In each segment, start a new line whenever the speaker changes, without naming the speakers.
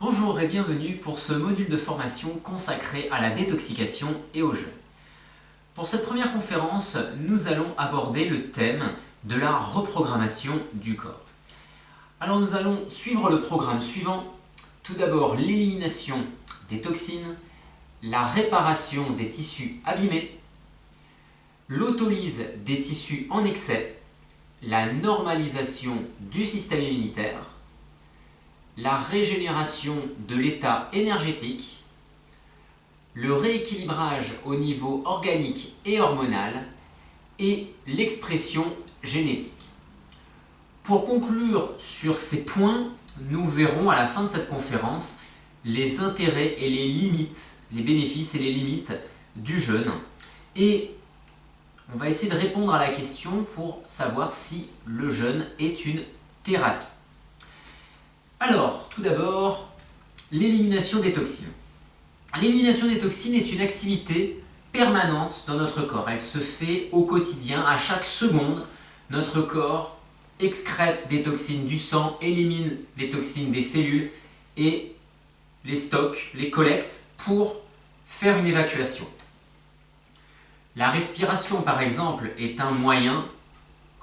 Bonjour et bienvenue pour ce module de formation consacré à la détoxication et au jeûne. Pour cette première conférence, nous allons aborder le thème de la reprogrammation du corps. Alors nous allons suivre le programme suivant. Tout d'abord l'élimination des toxines, la réparation des tissus abîmés, l'autolyse des tissus en excès, la normalisation du système immunitaire, la régénération de l'état énergétique, le rééquilibrage au niveau organique et hormonal et l'expression génétique. Pour conclure sur ces points, nous verrons à la fin de cette conférence les intérêts et les limites, les bénéfices et les limites du jeûne. Et on va essayer de répondre à la question pour savoir si le jeûne est une thérapie. Alors, tout d'abord, l'élimination des toxines. L'élimination des toxines est une activité permanente dans notre corps. Elle se fait au quotidien, à chaque seconde. Notre corps excrète des toxines du sang, élimine les toxines des cellules et les stocke, les collecte pour faire une évacuation. La respiration, par exemple, est un moyen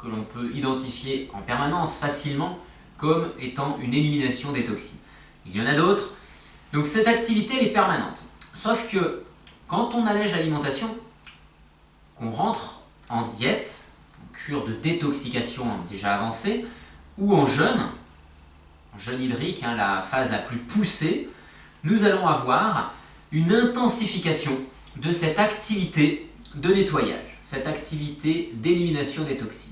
que l'on peut identifier en permanence facilement comme étant une élimination des toxines. Il y en a d'autres. Donc cette activité elle est permanente. Sauf que quand on allège l'alimentation, qu'on rentre en diète, en cure de détoxication déjà avancée, ou en jeûne hydrique, la phase la plus poussée, nous allons avoir une intensification de cette activité de nettoyage, cette activité d'élimination des toxines.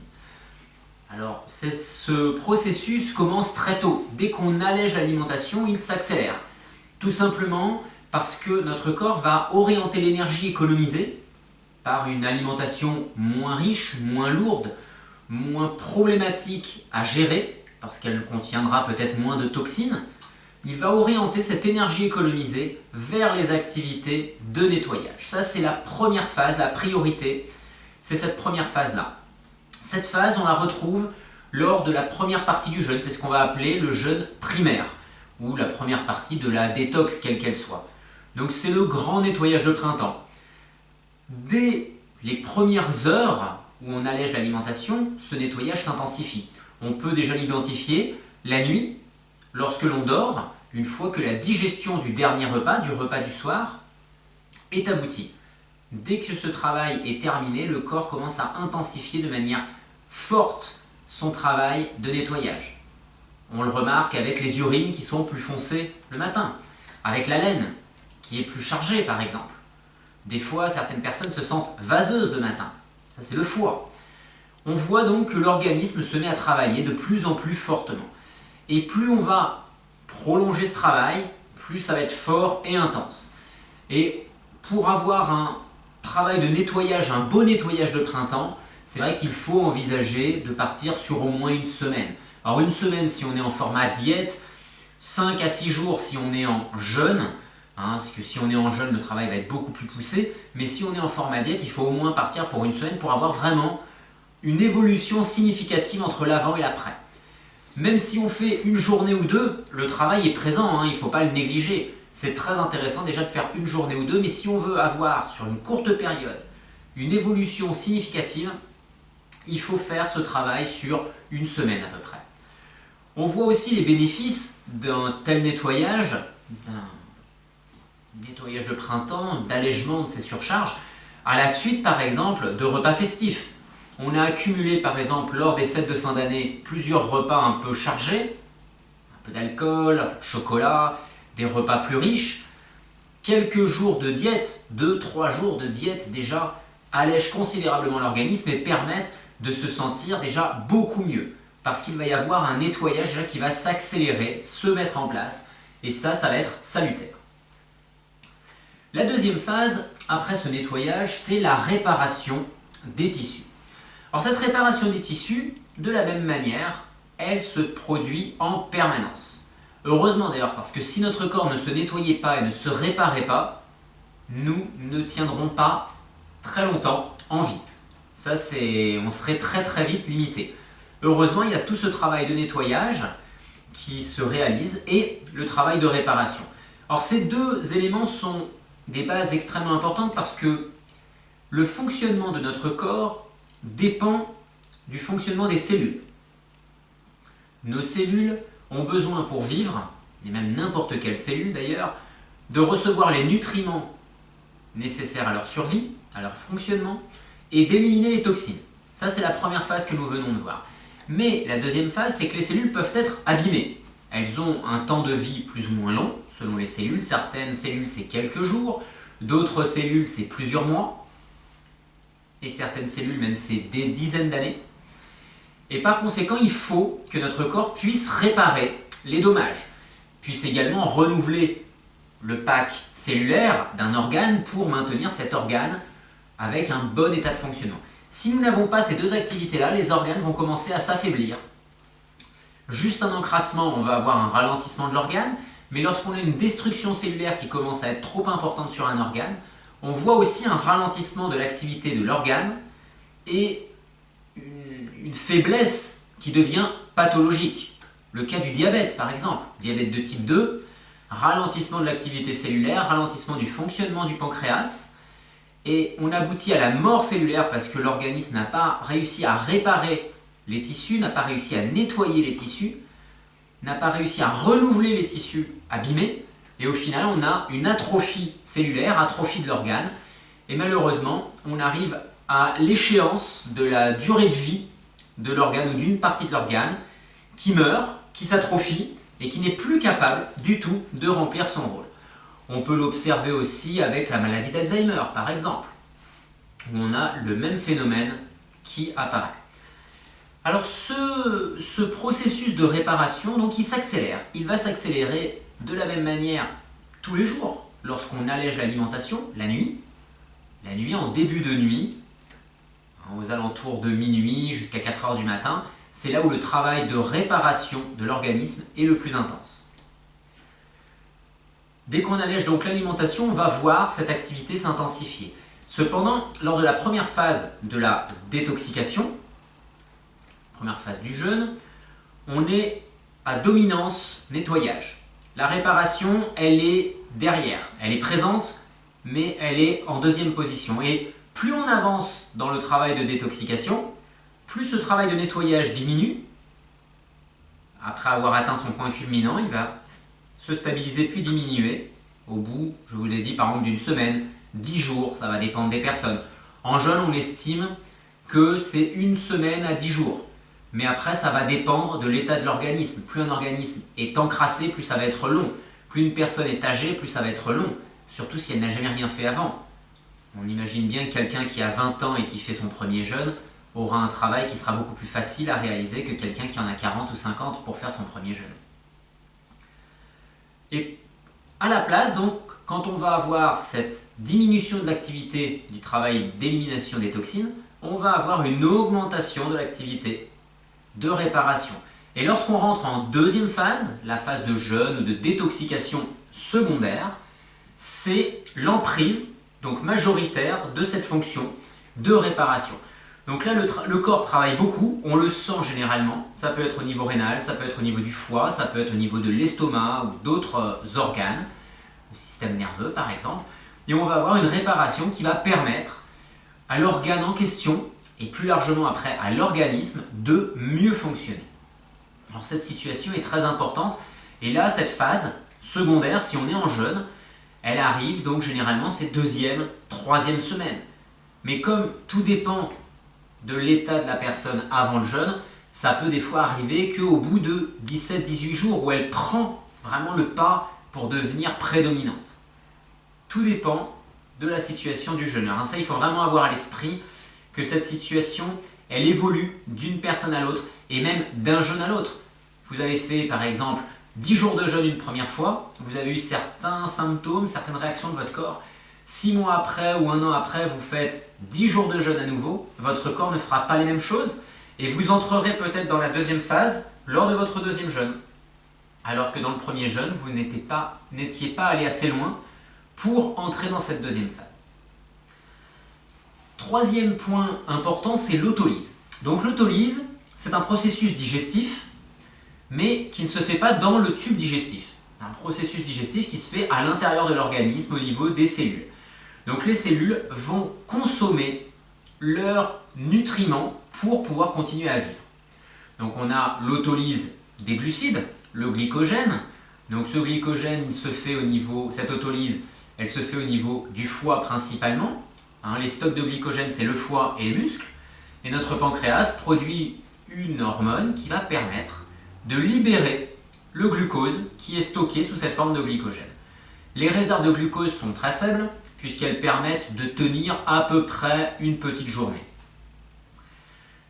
Alors, ce processus commence très tôt. Dès qu'on allège l'alimentation, il s'accélère. Tout simplement parce que notre corps va orienter l'énergie économisée par une alimentation moins riche, moins lourde, moins problématique à gérer, parce qu'elle contiendra peut-être moins de toxines. Il va orienter cette énergie économisée vers les activités de nettoyage. Ça, c'est la première phase, la priorité. C'est cette première phase-là. Cette phase, on la retrouve lors de la première partie du jeûne, c'est ce qu'on va appeler le jeûne primaire, ou la première partie de la détox, quelle qu'elle soit. Donc c'est le grand nettoyage de printemps. Dès les premières heures où on allège l'alimentation, ce nettoyage s'intensifie. On peut déjà l'identifier la nuit, lorsque l'on dort, une fois que la digestion du dernier repas, du repas du soir, est aboutie. Dès que ce travail est terminé, le corps commence à intensifier de manière forte son travail de nettoyage. On le remarque avec les urines qui sont plus foncées le matin, avec la laine qui est plus chargée par exemple. Des fois, certaines personnes se sentent vaseuses le matin. Ça, c'est le foie. On voit donc que l'organisme se met à travailler de plus en plus fortement. Et plus on va prolonger ce travail, plus ça va être fort et intense. Et pour avoir un travail de nettoyage, un beau nettoyage de printemps, c'est vrai qu'il faut envisager de partir sur au moins une semaine. Alors une semaine si on est en format diète, 5 à 6 jours si on est en jeûne, parce que si on est en jeûne, le travail va être beaucoup plus poussé, mais si on est en format diète, il faut au moins partir pour une semaine pour avoir vraiment une évolution significative entre l'avant et l'après. Même si on fait une journée ou deux, le travail est présent, il ne faut pas le négliger. C'est très intéressant déjà de faire une journée ou deux, mais si on veut avoir sur une courte période une évolution significative, il faut faire ce travail sur une semaine à peu près. On voit aussi les bénéfices d'un tel nettoyage, d'un nettoyage de printemps, d'allègement de ces surcharges, à la suite par exemple de repas festifs. On a accumulé par exemple lors des fêtes de fin d'année plusieurs repas un peu chargés, un peu d'alcool, un peu de chocolat, des repas plus riches. Quelques jours de diète, 2-3 jours de diète déjà, allègent considérablement l'organisme et permettent de se sentir déjà beaucoup mieux. Parce qu'il va y avoir un nettoyage déjà qui va s'accélérer, se mettre en place. Et ça va être salutaire. La deuxième phase, après ce nettoyage, c'est la réparation des tissus. Alors cette réparation des tissus, de la même manière, elle se produit en permanence. Heureusement d'ailleurs, parce que si notre corps ne se nettoyait pas et ne se réparait pas, nous ne tiendrons pas très longtemps en vie. Ça, on serait très très vite limité. Heureusement, il y a tout ce travail de nettoyage qui se réalise et le travail de réparation. Alors ces deux éléments sont des bases extrêmement importantes parce que le fonctionnement de notre corps dépend du fonctionnement des cellules. Nos cellules ont besoin pour vivre, et même n'importe quelle cellule d'ailleurs, de recevoir les nutriments nécessaires à leur survie, à leur fonctionnement, et d'éliminer les toxines. Ça, c'est la première phase que nous venons de voir. Mais la deuxième phase, c'est que les cellules peuvent être abîmées. Elles ont un temps de vie plus ou moins long, selon les cellules. Certaines cellules, c'est quelques jours, d'autres cellules, c'est plusieurs mois, et certaines cellules, même, c'est des dizaines d'années. Et par conséquent, il faut que notre corps puisse réparer les dommages, puisse également renouveler le pack cellulaire d'un organe pour maintenir cet organe avec un bon état de fonctionnement. Si nous n'avons pas ces deux activités-là, les organes vont commencer à s'affaiblir. Juste un encrassement, on va avoir un ralentissement de l'organe, mais lorsqu'on a une destruction cellulaire qui commence à être trop importante sur un organe, on voit aussi un ralentissement de l'activité de l'organe et une faiblesse qui devient pathologique. Le cas du diabète par exemple, diabète de type 2, ralentissement de l'activité cellulaire, ralentissement du fonctionnement du pancréas, et on aboutit à la mort cellulaire parce que l'organisme n'a pas réussi à réparer les tissus, n'a pas réussi à nettoyer les tissus, n'a pas réussi à renouveler les tissus abîmés, et au final on a une atrophie cellulaire, atrophie de l'organe, et malheureusement on arrive à l'échéance de la durée de vie de l'organe ou d'une partie de l'organe qui meurt, qui s'atrophie et qui n'est plus capable du tout de remplir son rôle. On peut l'observer aussi avec la maladie d'Alzheimer par exemple, où on a le même phénomène qui apparaît. Alors ce processus de réparation, donc, il s'accélère. Il va s'accélérer de la même manière tous les jours lorsqu'on allège l'alimentation, la nuit en début de nuit, aux alentours de minuit jusqu'à 4 heures du matin, c'est là où le travail de réparation de l'organisme est le plus intense. Dès qu'on allège donc l'alimentation, on va voir cette activité s'intensifier. Cependant, lors de la première phase de la détoxication, première phase du jeûne, on est à dominance nettoyage. La réparation, elle est derrière, elle est présente, mais elle est en deuxième position. Et plus on avance dans le travail de détoxication, plus ce travail de nettoyage diminue. Après avoir atteint son point culminant, il va se stabiliser puis diminuer. Au bout, je vous l'ai dit, par exemple d'une semaine, 10 jours, ça va dépendre des personnes. En jeûne, on estime que c'est 1 semaine à 10 jours. Mais après, ça va dépendre de l'état de l'organisme. Plus un organisme est encrassé, plus ça va être long. Plus une personne est âgée, plus ça va être long. Surtout si elle n'a jamais rien fait avant. On imagine bien que quelqu'un qui a 20 ans et qui fait son premier jeûne aura un travail qui sera beaucoup plus facile à réaliser que quelqu'un qui en a 40 ou 50 pour faire son premier jeûne. Et à la place, donc, quand on va avoir cette diminution de l'activité du travail d'élimination des toxines, on va avoir une augmentation de l'activité de réparation. Et lorsqu'on rentre en deuxième phase, la phase de jeûne ou de détoxication secondaire, c'est l'emprise donc majoritaire de cette fonction de réparation. Donc là, le corps travaille beaucoup, on le sent généralement. Ça peut être au niveau rénal, ça peut être au niveau du foie, ça peut être au niveau de l'estomac ou d'autres organes, le système nerveux par exemple. Et on va avoir une réparation qui va permettre à l'organe en question, et plus largement après à l'organisme, de mieux fonctionner. Alors cette situation est très importante, et là, cette phase secondaire, si on est en jeûne, elle arrive donc généralement ces 2e, 3e semaines. Mais comme tout dépend de l'état de la personne avant le jeûne, ça peut des fois arriver qu'au bout de 17-18 jours où elle prend vraiment le pas pour devenir prédominante. Tout dépend de la situation du jeûneur. Ça, il faut vraiment avoir à l'esprit que cette situation, elle évolue d'une personne à l'autre et même d'un jeûne à l'autre. Vous avez fait par exemple 10 jours de jeûne une première fois, vous avez eu certains symptômes, certaines réactions de votre corps. 6 mois après ou 1 an après, vous faites 10 jours de jeûne à nouveau, votre corps ne fera pas les mêmes choses et vous entrerez peut-être dans la deuxième phase lors de votre deuxième jeûne. Alors que dans le premier jeûne, vous n'étiez pas allé assez loin pour entrer dans cette deuxième phase. Troisième point important, c'est l'autolyse. Donc l'autolyse, c'est un processus digestif mais qui ne se fait pas dans le tube digestif. Un processus digestif qui se fait à l'intérieur de l'organisme au niveau des cellules. Donc les cellules vont consommer leurs nutriments pour pouvoir continuer à vivre. Donc on a l'autolyse des glucides, le glycogène. Donc ce glycogène se fait au niveau, cette autolyse, elle se fait au niveau du foie principalement. Les stocks de glycogène, c'est le foie et les muscles. Et notre pancréas produit une hormone qui va permettre de libérer le glucose qui est stocké sous cette forme de glycogène. Les réserves de glucose sont très faibles puisqu'elles permettent de tenir à peu près une petite journée.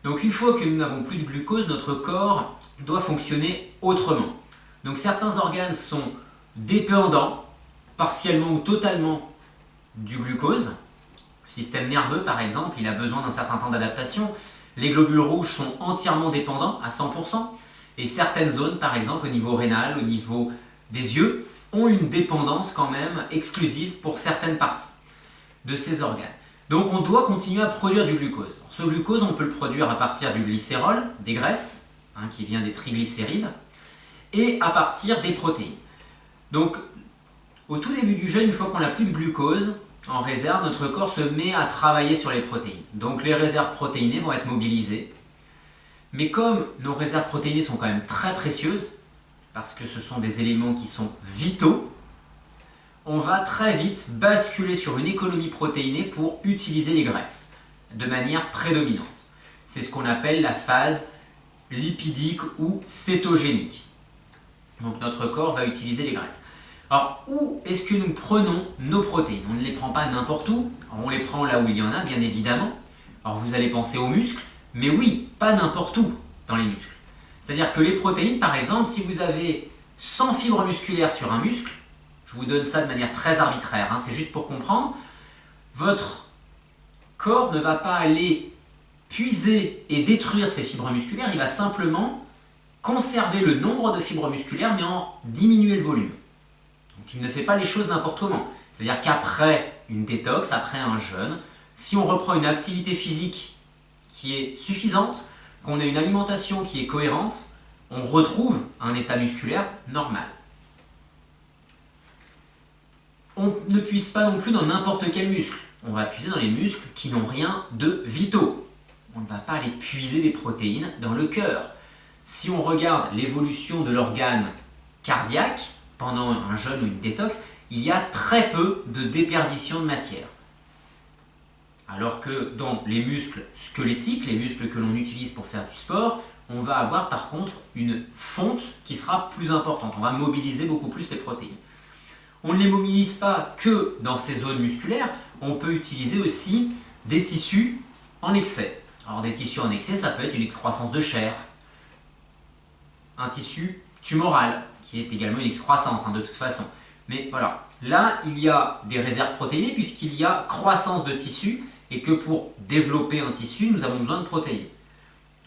Donc une fois que nous n'avons plus de glucose, notre corps doit fonctionner autrement. Donc certains organes sont dépendants, partiellement ou totalement, du glucose. Le système nerveux par exemple, il a besoin d'un certain temps d'adaptation. Les globules rouges sont entièrement dépendants à 100%. Et certaines zones, par exemple au niveau rénal, au niveau des yeux, ont une dépendance quand même exclusive pour certaines parties de ces organes. Donc on doit continuer à produire du glucose. Ce glucose, on peut le produire à partir du glycérol, des graisses, qui vient des triglycérides, et à partir des protéines. Donc au tout début du jeûne, une fois qu'on n'a plus de glucose en réserve, notre corps se met à travailler sur les protéines. Donc les réserves protéinées vont être mobilisées. Mais comme nos réserves protéinées sont quand même très précieuses, parce que ce sont des éléments qui sont vitaux, on va très vite basculer sur une économie protéinée pour utiliser les graisses de manière prédominante. C'est ce qu'on appelle la phase lipidique ou cétogénique. Donc notre corps va utiliser les graisses. Alors où est-ce que nous prenons nos protéines? On ne les prend pas n'importe où, on les prend là où il y en a bien évidemment. Alors vous allez penser aux muscles, mais oui, pas n'importe où dans les muscles. C'est-à-dire que les protéines, par exemple, si vous avez 100 fibres musculaires sur un muscle, je vous donne ça de manière très arbitraire, c'est juste pour comprendre, votre corps ne va pas aller puiser et détruire ces fibres musculaires, il va simplement conserver le nombre de fibres musculaires mais en diminuer le volume. Donc il ne fait pas les choses n'importe comment. C'est-à-dire qu'après une détox, après un jeûne, si on reprend une activité physique qui est suffisante, qu'on a une alimentation qui est cohérente, on retrouve un état musculaire normal. On ne puise pas non plus dans n'importe quel muscle. On va puiser dans les muscles qui n'ont rien de vitaux. On ne va pas aller puiser des protéines dans le cœur. Si on regarde l'évolution de l'organe cardiaque pendant un jeûne ou une détox, il y a très peu de déperdition de matière. Alors que dans les muscles squelettiques, les muscles que l'on utilise pour faire du sport, on va avoir par contre une fonte qui sera plus importante. On va mobiliser beaucoup plus les protéines. On ne les mobilise pas que dans ces zones musculaires, on peut utiliser aussi des tissus en excès. Alors des tissus en excès, ça peut être une excroissance de chair, un tissu tumoral, qui est également une excroissance de toute façon. Mais voilà, là il y a des réserves protéinées puisqu'il y a croissance de tissu et que pour développer un tissu, nous avons besoin de protéines.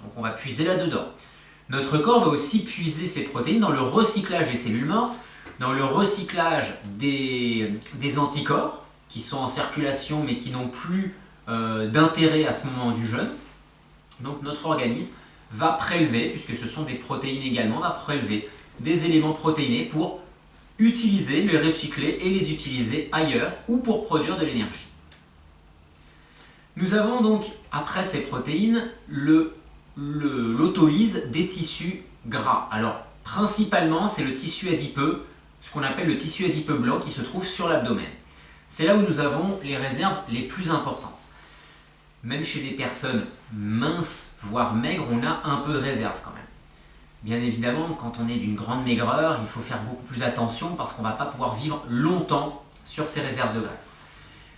Donc on va puiser là-dedans. Notre corps va aussi puiser ces protéines dans le recyclage des cellules mortes, dans le recyclage des anticorps qui sont en circulation mais qui n'ont plus d'intérêt à ce moment du jeûne. Donc notre organisme va prélever, puisque ce sont des protéines également, va prélever des éléments protéinés pour utiliser, les recycler et les utiliser ailleurs ou pour produire de l'énergie. Nous avons donc, après ces protéines, l'autolyse des tissus gras. Alors, principalement, c'est le tissu adipeux, ce qu'on appelle le tissu adipeux blanc qui se trouve sur l'abdomen. C'est là où nous avons les réserves les plus importantes. Même chez des personnes minces, voire maigres, on a un peu de réserve quand même. Bien évidemment, quand on est d'une grande maigreur, il faut faire beaucoup plus attention parce qu'on ne va pas pouvoir vivre longtemps sur ces réserves de graisse.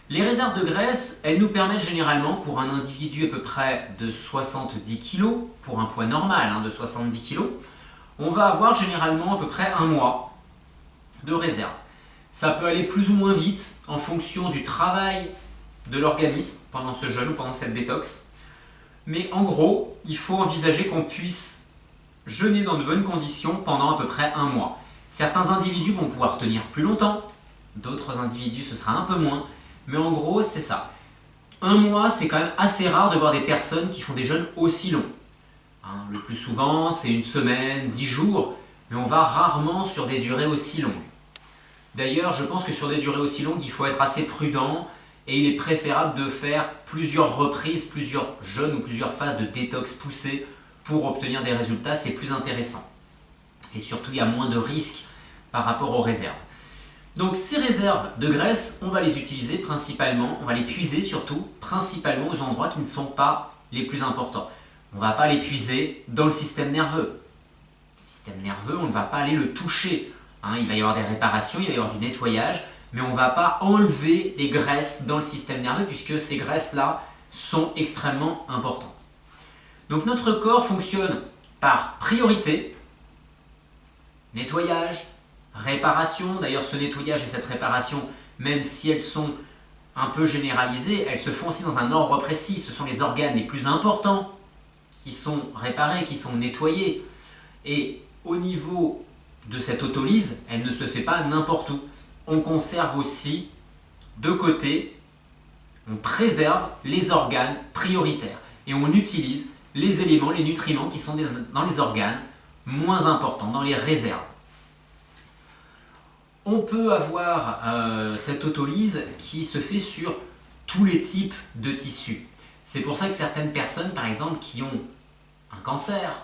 Les réserves de graisse, elles nous permettent généralement, pour un individu à peu près de 70 kg, pour un poids normal de 70 kg, on va avoir généralement à peu près un mois de réserve. Ça peut aller plus ou moins vite en fonction du travail de l'organisme pendant ce jeûne ou pendant cette détox. Mais en gros, il faut envisager qu'on puisse jeûner dans de bonnes conditions pendant à peu près un mois. Certains individus vont pouvoir tenir plus longtemps, d'autres individus ce sera un peu moins, mais en gros c'est ça. Un mois, c'est quand même assez rare de voir des personnes qui font des jeûnes aussi longs. Le plus souvent, c'est une semaine, 10 jours, mais on va rarement sur des durées aussi longues. D'ailleurs, je pense que sur des durées aussi longues, il faut être assez prudent et il est préférable de faire plusieurs reprises, plusieurs jeûnes ou plusieurs phases de détox poussées pour obtenir des résultats, c'est plus intéressant. Et surtout, il y a moins de risques par rapport aux réserves. Donc ces réserves de graisse, on va les utiliser principalement, on va les puiser surtout, principalement aux endroits qui ne sont pas les plus importants. On ne va pas les puiser dans le système nerveux. Le système nerveux, on ne va pas aller le toucher. Il va y avoir des réparations, il va y avoir du nettoyage, mais on ne va pas enlever des graisses dans le système nerveux puisque ces graisses-là sont extrêmement importantes. Donc notre corps fonctionne par priorité, nettoyage, réparation. D'ailleurs, ce nettoyage et cette réparation, même si elles sont un peu généralisées, elles se font aussi dans un ordre précis. Ce sont les organes les plus importants qui sont réparés, qui sont nettoyés. Et au niveau de cette autolyse, elle ne se fait pas n'importe où. On conserve aussi de côté, on préserve les organes prioritaires et on utilise les éléments, les nutriments qui sont dans les organes moins importants, dans les réserves. On peut avoir cette autolyse qui se fait sur tous les types de tissus. C'est pour ça que certaines personnes, par exemple, qui ont un cancer,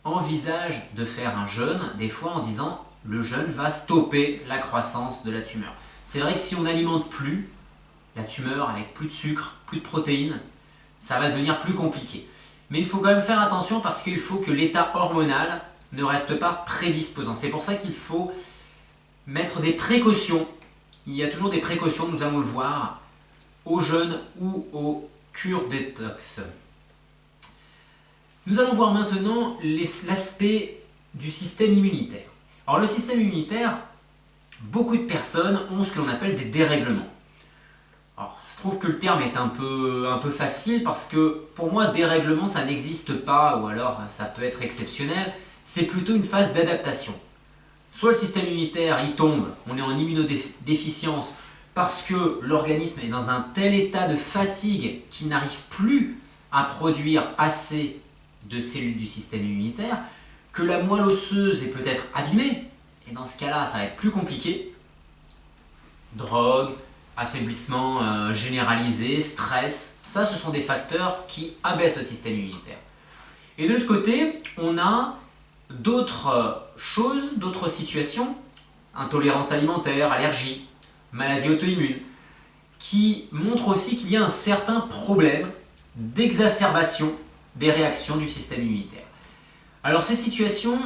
envisagent de faire un jeûne, des fois en disant le jeûne va stopper la croissance de la tumeur. C'est vrai que si on n'alimente plus la tumeur avec plus de sucre, plus de protéines, ça va devenir plus compliqué. Mais il faut quand même faire attention parce qu'il faut que l'état hormonal ne reste pas prédisposant. C'est pour ça qu'il faut mettre des précautions. Il y a toujours des précautions, nous allons le voir, au jeûne ou aux cures détox. Nous allons voir maintenant l'aspect du système immunitaire. Alors le système immunitaire, beaucoup de personnes ont ce que l'on appelle des dérèglements. Alors je trouve que le terme est un peu facile parce que pour moi dérèglement ça n'existe pas ou alors ça peut être exceptionnel. C'est plutôt une phase d'adaptation. Soit le système immunitaire il tombe, on est en immunodéficience parce que l'organisme est dans un tel état de fatigue qu'il n'arrive plus à produire assez de cellules du système immunitaire, que la moelle osseuse est peut-être abîmée, et dans ce cas-là, ça va être plus compliqué. Drogue, affaiblissement généralisé, stress, ça ce sont des facteurs qui abaissent le système immunitaire. Et de l'autre côté, on a d'autres choses, d'autres situations, intolérance alimentaire, allergie, maladie auto-immune, qui montrent aussi qu'il y a un certain problème d'exacerbation des réactions du système immunitaire. Alors ces situations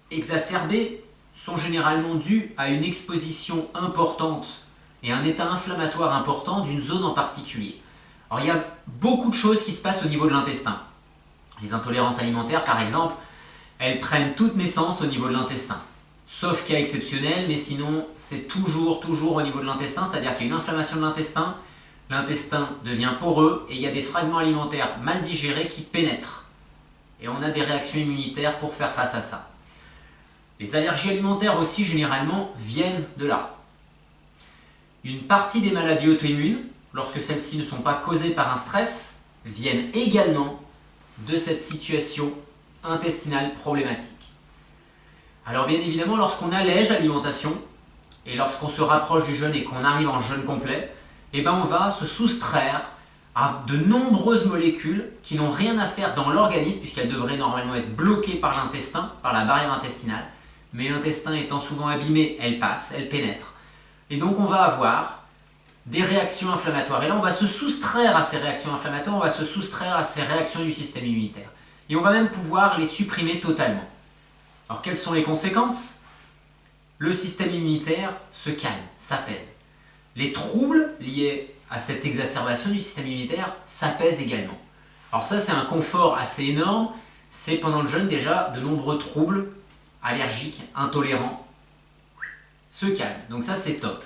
exacerbées sont généralement dues à une exposition importante et un état inflammatoire important d'une zone en particulier. Alors il y a beaucoup de choses qui se passent au niveau de l'intestin. Les intolérances alimentaires par exemple, elles prennent toute naissance au niveau de l'intestin. Sauf cas exceptionnel, mais sinon c'est toujours au niveau de l'intestin, c'est-à-dire qu'il y a une inflammation de l'intestin, l'intestin devient poreux et il y a des fragments alimentaires mal digérés qui pénètrent. Et on a des réactions immunitaires pour faire face à ça. Les allergies alimentaires aussi généralement viennent de là. Une partie des maladies auto-immunes, lorsque celles-ci ne sont pas causées par un stress, viennent également de cette situation intestinale problématique. Alors bien évidemment, lorsqu'on allège l'alimentation et lorsqu'on se rapproche du jeûne et qu'on arrive en jeûne complet, on va se soustraire à de nombreuses molécules qui n'ont rien à faire dans l'organisme puisqu'elles devraient normalement être bloquées par l'intestin, par la barrière intestinale. Mais l'intestin étant souvent abîmé, elles passent, elles pénètrent. Et donc on va avoir des réactions inflammatoires. Et là on va se soustraire à ces réactions inflammatoires, on va se soustraire à ces réactions du système immunitaire. Et on va même pouvoir les supprimer totalement. Alors quelles sont les conséquences ? Le système immunitaire se calme, s'apaise. Les troubles liés à cette exacerbation du système immunitaire s'apaisent également. Alors ça c'est un confort assez énorme, c'est pendant le jeûne déjà de nombreux troubles allergiques, intolérants se calment. Donc ça c'est top.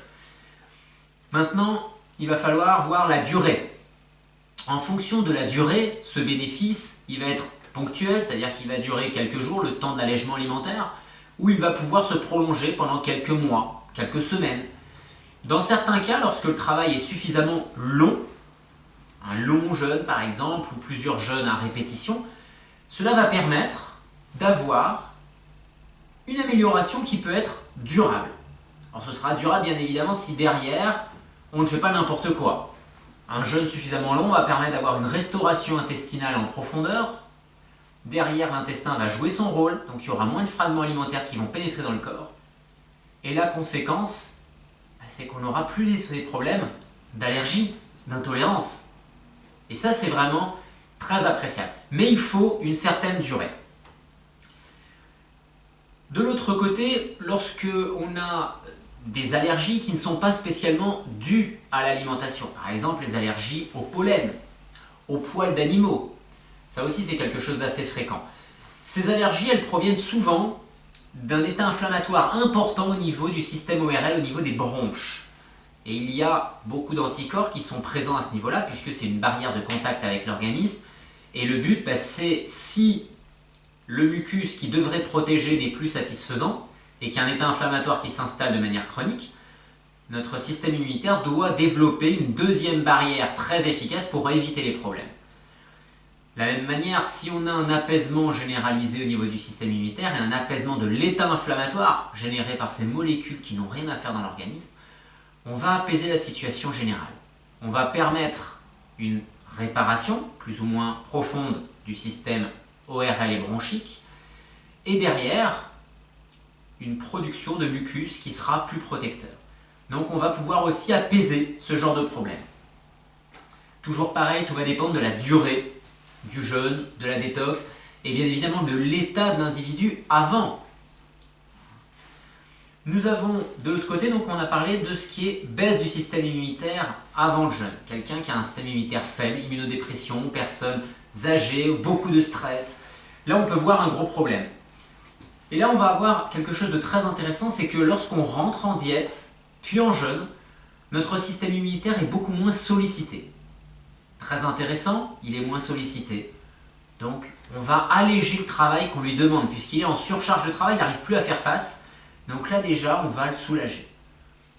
Maintenant il va falloir voir la durée. En fonction de la durée, ce bénéfice il va être ponctuel, c'est-à-dire qu'il va durer quelques jours, le temps de l'allègement alimentaire, ou il va pouvoir se prolonger pendant quelques mois, quelques semaines. Dans certains cas, lorsque le travail est suffisamment long, un long jeûne par exemple, ou plusieurs jeûnes à répétition, cela va permettre d'avoir une amélioration qui peut être durable. Alors ce sera durable bien évidemment si derrière on ne fait pas n'importe quoi. Un jeûne suffisamment long va permettre d'avoir une restauration intestinale en profondeur. Derrière, l'intestin va jouer son rôle, donc il y aura moins de fragments alimentaires qui vont pénétrer dans le corps. Et la conséquence, c'est qu'on n'aura plus des problèmes d'allergie, d'intolérance. Et ça, c'est vraiment très appréciable. Mais il faut une certaine durée. De l'autre côté, lorsque on a des allergies qui ne sont pas spécialement dues à l'alimentation, par exemple les allergies au pollen, aux poils d'animaux, ça aussi c'est quelque chose d'assez fréquent. Ces allergies, elles proviennent souvent d'un état inflammatoire important au niveau du système ORL, au niveau des bronches. Et il y a beaucoup d'anticorps qui sont présents à ce niveau-là, puisque c'est une barrière de contact avec l'organisme. Et le but, c'est si le mucus qui devrait protéger n'est plus satisfaisant, et qu'il y a un état inflammatoire qui s'installe de manière chronique, notre système immunitaire doit développer une deuxième barrière très efficace pour éviter les problèmes. De la même manière, si on a un apaisement généralisé au niveau du système immunitaire et un apaisement de l'état inflammatoire généré par ces molécules qui n'ont rien à faire dans l'organisme, on va apaiser la situation générale. On va permettre une réparation plus ou moins profonde du système ORL et bronchique, et derrière, une production de mucus qui sera plus protecteur. Donc on va pouvoir aussi apaiser ce genre de problème. Toujours pareil, tout va dépendre de la durée du jeûne, de la détox, et bien évidemment de l'état de l'individu avant. Nous avons de l'autre côté, donc on a parlé de ce qui est baisse du système immunitaire avant le jeûne. Quelqu'un qui a un système immunitaire faible, immunodépression, personnes âgées, beaucoup de stress. Là on peut voir un gros problème. Et là on va avoir quelque chose de très intéressant, c'est que lorsqu'on rentre en diète, puis en jeûne, notre système immunitaire est beaucoup moins sollicité. Très intéressant, il est moins sollicité. Donc on va alléger le travail qu'on lui demande, puisqu'il est en surcharge de travail, il n'arrive plus à faire face. Donc là déjà, on va le soulager.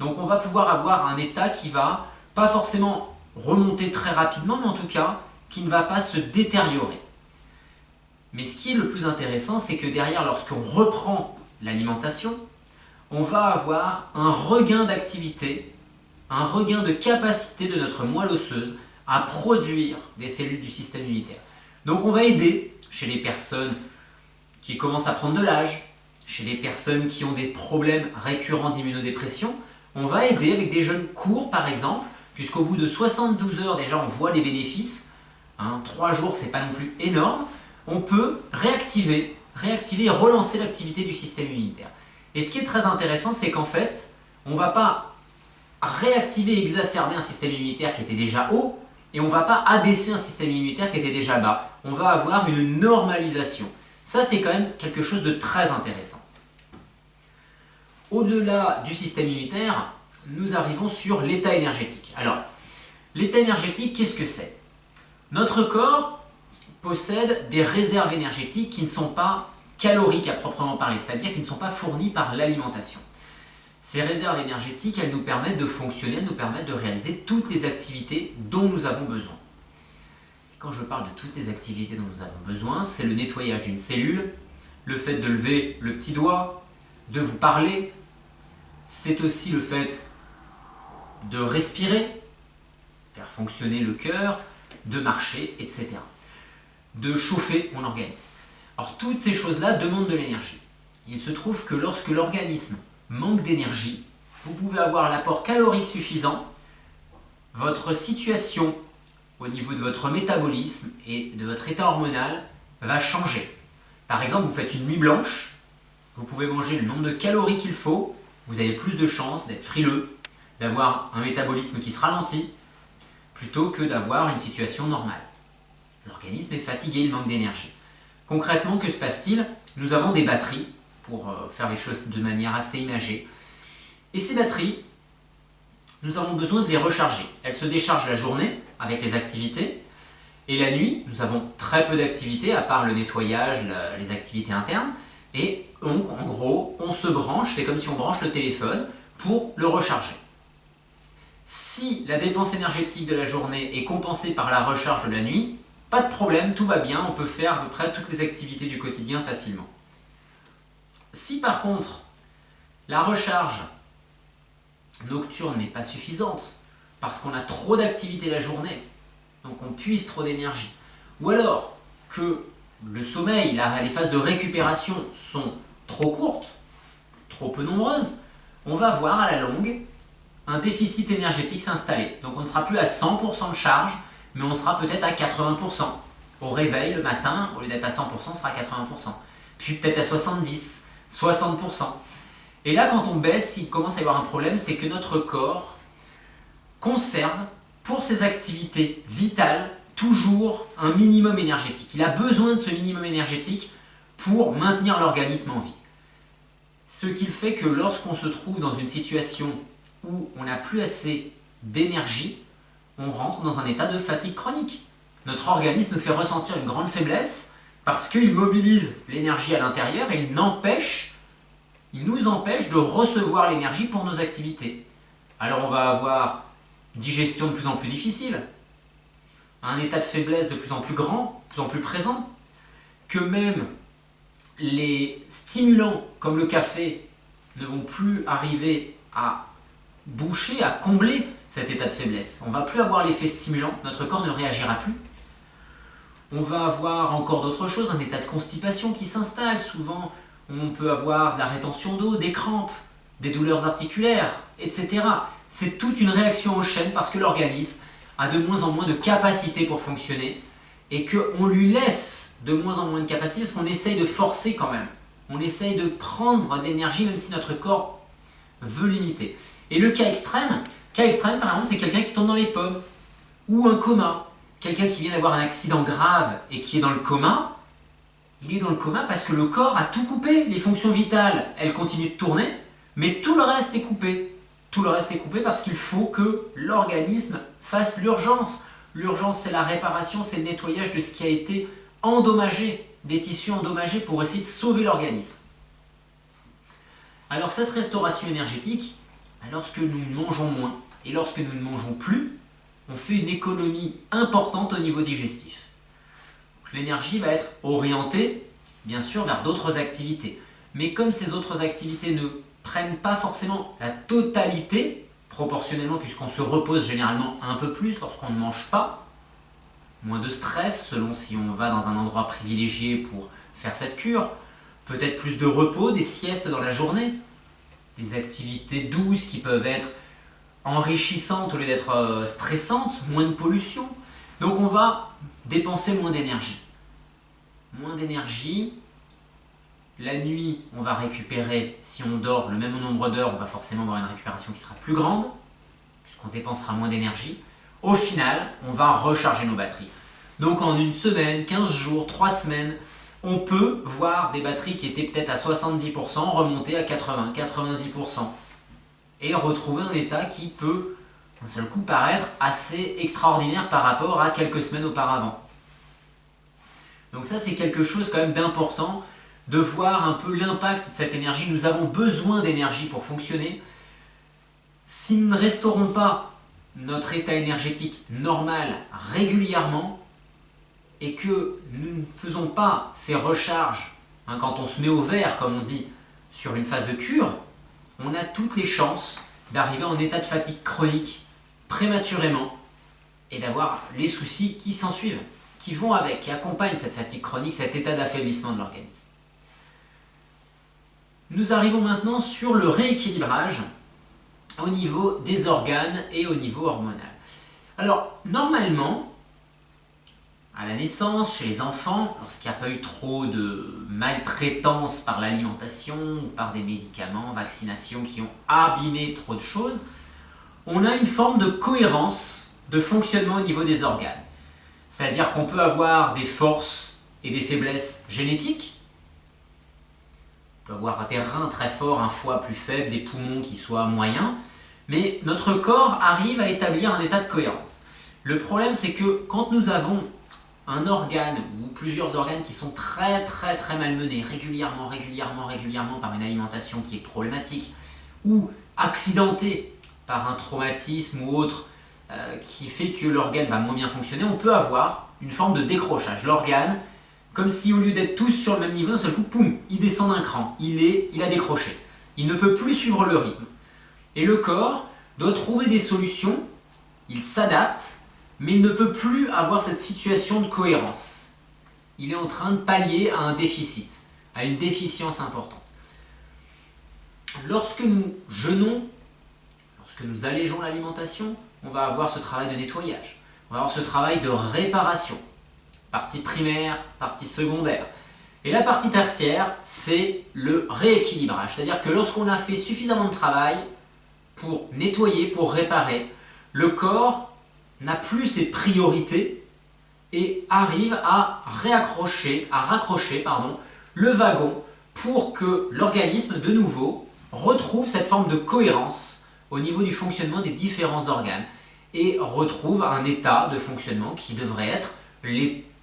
Donc on va pouvoir avoir un état qui va pas forcément remonter très rapidement, mais en tout cas, qui ne va pas se détériorer. Mais ce qui est le plus intéressant, c'est que derrière, lorsqu'on reprend l'alimentation, on va avoir un regain d'activité, un regain de capacité de notre moelle osseuse à produire des cellules du système immunitaire. Donc on va aider chez les personnes qui commencent à prendre de l'âge, chez les personnes qui ont des problèmes récurrents d'immunodépression, on va aider avec des jeûnes courts par exemple, puisqu'au bout de 72 heures déjà on voit les bénéfices, 3 jours c'est pas non plus énorme, on peut réactiver et relancer l'activité du système immunitaire. Et ce qui est très intéressant, c'est qu'en fait, on ne va pas réactiver et exacerber un système immunitaire qui était déjà haut, et on ne va pas abaisser un système immunitaire qui était déjà bas. On va avoir une normalisation. Ça, c'est quand même quelque chose de très intéressant. Au-delà du système immunitaire, nous arrivons sur l'état énergétique. Alors, l'état énergétique, qu'est-ce que c'est? Notre corps possède des réserves énergétiques qui ne sont pas caloriques à proprement parler, c'est-à-dire qui ne sont pas fournies par l'alimentation. Ces réserves énergétiques, elles nous permettent de fonctionner, elles nous permettent de réaliser toutes les activités dont nous avons besoin. Et quand je parle de toutes les activités dont nous avons besoin, c'est le nettoyage d'une cellule, le fait de lever le petit doigt, de vous parler, c'est aussi le fait de respirer, faire fonctionner le cœur, de marcher, etc. De chauffer mon organisme. Alors toutes ces choses-là demandent de l'énergie. Il se trouve que lorsque l'organisme manque d'énergie, vous pouvez avoir l'apport calorique suffisant, votre situation au niveau de votre métabolisme et de votre état hormonal va changer. Par exemple, vous faites une nuit blanche, vous pouvez manger le nombre de calories qu'il faut, vous avez plus de chances d'être frileux, d'avoir un métabolisme qui se ralentit, plutôt que d'avoir une situation normale. L'organisme est fatigué, il manque d'énergie. Concrètement, que se passe-t-il? Nous avons des batteries pour faire les choses de manière assez imagée. Et ces batteries, nous avons besoin de les recharger. Elles se déchargent la journée avec les activités. Et la nuit, nous avons très peu d'activités, à part le nettoyage, les activités internes. Et donc, en gros, on se branche, c'est comme si on branche le téléphone pour le recharger. Si la dépense énergétique de la journée est compensée par la recharge de la nuit, pas de problème, tout va bien, on peut faire à peu près toutes les activités du quotidien facilement. Si par contre, la recharge nocturne n'est pas suffisante, parce qu'on a trop d'activité la journée, donc on puise trop d'énergie, ou alors que le sommeil, les phases de récupération sont trop courtes, trop peu nombreuses, on va voir à la longue un déficit énergétique s'installer. Donc on ne sera plus à 100% de charge, mais on sera peut-être à 80%. Au réveil le matin, au lieu d'être à 100%, on sera à 80%. Puis peut-être à 70%, 60%. Et là, quand on baisse, il commence à y avoir un problème, c'est que notre corps conserve pour ses activités vitales toujours un minimum énergétique. Il a besoin de ce minimum énergétique pour maintenir l'organisme en vie. Ce qui fait que lorsqu'on se trouve dans une situation où on n'a plus assez d'énergie, on rentre dans un état de fatigue chronique. Notre organisme nous fait ressentir une grande faiblesse parce qu'il mobilise l'énergie à l'intérieur et il nous empêche de recevoir l'énergie pour nos activités. Alors on va avoir digestion de plus en plus difficile, un état de faiblesse de plus en plus grand, de plus en plus présent, que même les stimulants comme le café ne vont plus arriver à boucher, à combler cet état de faiblesse. On ne va plus avoir l'effet stimulant, notre corps ne réagira plus. On va avoir encore d'autres choses, un état de constipation qui s'installe. Souvent, on peut avoir de la rétention d'eau, des crampes, des douleurs articulaires, etc. C'est toute une réaction en chaîne parce que l'organisme a de moins en moins de capacité pour fonctionner et qu'on lui laisse de moins en moins de capacité parce qu'on essaye de forcer quand même. On essaye de prendre de l'énergie même si notre corps veut limiter. Et le cas extrême par exemple, c'est quelqu'un qui tombe dans les pommes ou un coma. Quelqu'un qui vient d'avoir un accident grave et qui est dans le coma, il est dans le coma parce que le corps a tout coupé. Les fonctions vitales, elles continuent de tourner, mais tout le reste est coupé. Tout le reste est coupé parce qu'il faut que l'organisme fasse l'urgence. L'urgence, c'est la réparation, c'est le nettoyage de ce qui a été endommagé, des tissus endommagés pour essayer de sauver l'organisme. Alors cette restauration énergétique, lorsque nous mangeons moins et lorsque nous ne mangeons plus, on fait une économie importante au niveau digestif. L'énergie va être orientée, bien sûr, vers d'autres activités. Mais comme ces autres activités ne prennent pas forcément la totalité, proportionnellement, puisqu'on se repose généralement un peu plus lorsqu'on ne mange pas, moins de stress selon si on va dans un endroit privilégié pour faire cette cure, peut-être plus de repos, des siestes dans la journée, des activités douces qui peuvent être enrichissantes au lieu d'être stressantes, moins de pollution. Donc on va dépenser moins d'énergie. Moins d'énergie. La nuit, on va récupérer, si on dort le même nombre d'heures, on va forcément avoir une récupération qui sera plus grande, puisqu'on dépensera moins d'énergie. Au final, on va recharger nos batteries. Donc en une semaine, 15 jours, 3 semaines, on peut voir des batteries qui étaient peut-être à 70% remonter à 80, 90%. Et retrouver un état qui peut, d'un seul coup, paraître assez extraordinaire par rapport à quelques semaines auparavant. Donc ça, c'est quelque chose quand même d'important, de voir un peu l'impact de cette énergie. Nous avons besoin d'énergie pour fonctionner. Si nous ne restaurons pas notre état énergétique normal régulièrement et que nous ne faisons pas ces recharges, quand on se met au vert, comme on dit, sur une phase de cure, on a toutes les chances d'arriver en état de fatigue chronique prématurément et d'avoir les soucis qui s'en suivent, qui vont avec, qui accompagnent cette fatigue chronique, cet état d'affaiblissement de l'organisme. Nous arrivons maintenant sur le rééquilibrage au niveau des organes et au niveau hormonal. Alors, normalement, à la naissance, chez les enfants, lorsqu'il n'y a pas eu trop de maltraitance par l'alimentation ou par des médicaments, vaccinations qui ont abîmé trop de choses, on a une forme de cohérence de fonctionnement au niveau des organes. C'est-à-dire qu'on peut avoir des forces et des faiblesses génétiques. On peut avoir des reins très forts, un foie plus faible, des poumons qui soient moyens, mais notre corps arrive à établir un état de cohérence. Le problème, c'est que quand nous avons un organe ou plusieurs organes qui sont très malmenés régulièrement par une alimentation qui est problématique ou accidentée par un traumatisme ou autre qui fait que l'organe va moins bien fonctionner, on peut avoir une forme de décrochage. L'organe, comme si au lieu d'être tous sur le même niveau, d'un seul coup, poum, il descend d'un cran, il a décroché. Il ne peut plus suivre le rythme. Et le corps doit trouver des solutions, il s'adapte, mais il ne peut plus avoir cette situation de cohérence. Il est en train de pallier à un déficit, à une déficience importante. Lorsque nous jeûnons, lorsque nous allégeons l'alimentation, on va avoir ce travail de nettoyage, on va avoir ce travail de réparation, partie primaire, partie secondaire. Et la partie tertiaire, c'est le rééquilibrage, c'est-à-dire que lorsqu'on a fait suffisamment de travail pour nettoyer, pour réparer, le corps n'a plus ses priorités et arrive à raccrocher le wagon pour que l'organisme, de nouveau, retrouve cette forme de cohérence au niveau du fonctionnement des différents organes et retrouve un état de fonctionnement qui devrait être